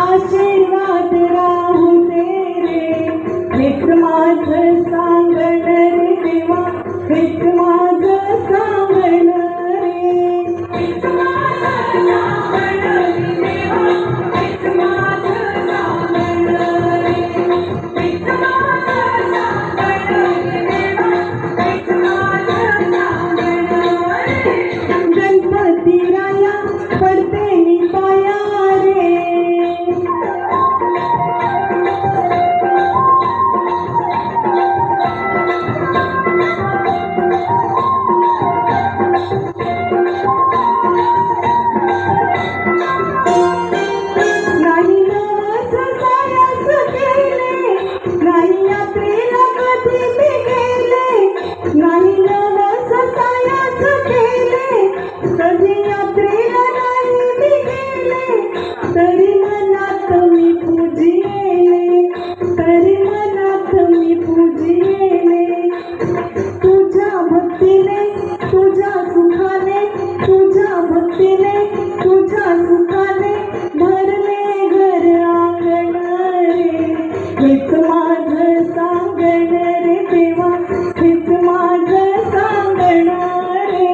आशीर्वाद राहू दे रे, हेच माझं सांगण रे देवा, हेच माझं सांगण रे, हेच माझं सांगण रे देवा, हेच माझं सांगण रे, हेच माझं सांगण रे देवा, हेच माझं सांगण रे. गणपती राया पडते मी पाया रे, तरी मनात मी पूजिले, तरी मनात मी पूजिले, तुझ्या भक्तीने तुझ्या सुखाने, तुझ्या भक्तीने तुझ्या सुखाने भरले घर आंगण रे, हेच माझं सांगण रे देवा, हेच माझं सांगण रे,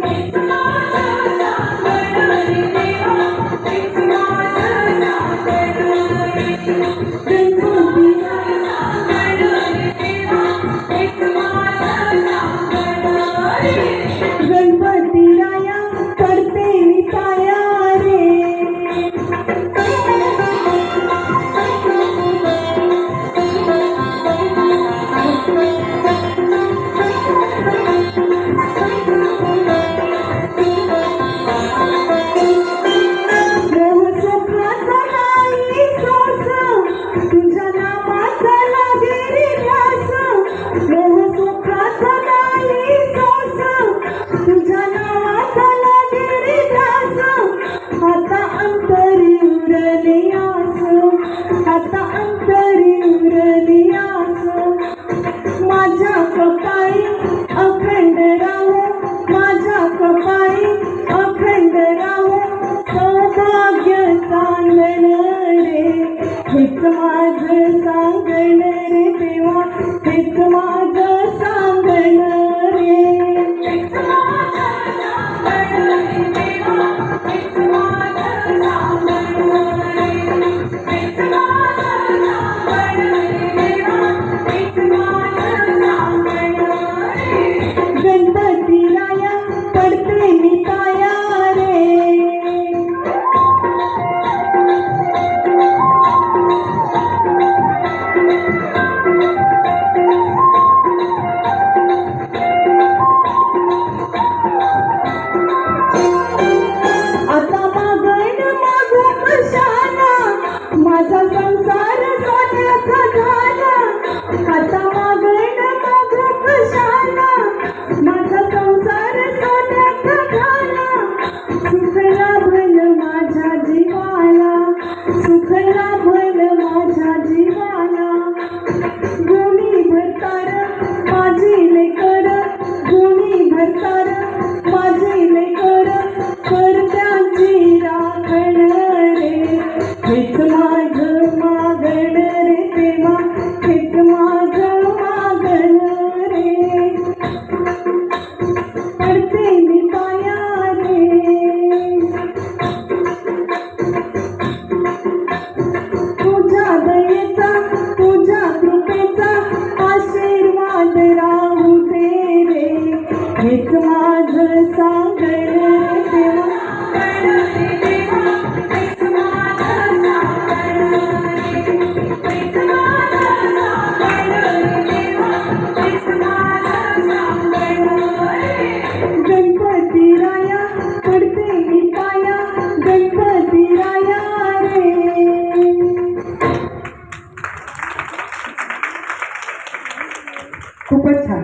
हेच माझं सांगण रे देवा, हेच माझं सांगण रे, गणपती सांगण रे देवा, हेच माझं सांगण रे. गणपती राया पडते मी पाया रे, सुखाचा नाही सोस, तुझ्या नामाचा लागे रे ध्यास, सुखाचा नाही सोस, तुझ्या नामाचा लागे रे ध्यास, आता अंतरी उरली आस, आता अंतरी उरली आस, माझ्या कपाळी अखंड राहो, माझ्या कपाळी अखंड राहो, सौभाग्य सांगण रे, हेच माझं सांगण रे देवा, हेच माझं सांगण रे, हेच माझं सांगण रे देवा, हेच माझं सांगण रे, हेच माझं सांगण रे देवा, हेच माझं सांगण रे. गणपती राया पडते मी पाया रे, आता मागण मागू कशाला, माझा संसार सोन्याचा झाला, आता मागण मागू कशाला, माझा संसार सोन्याचा झाला, सुख लाभल माझ्या जीवाला, सुख लाभल माझ्या जीवाला, गुणी भरतार माझी लेकर, गुणी भरतार माझी लेकर, करत्याची राखण रे, हेच माझं मागण खूपच छान.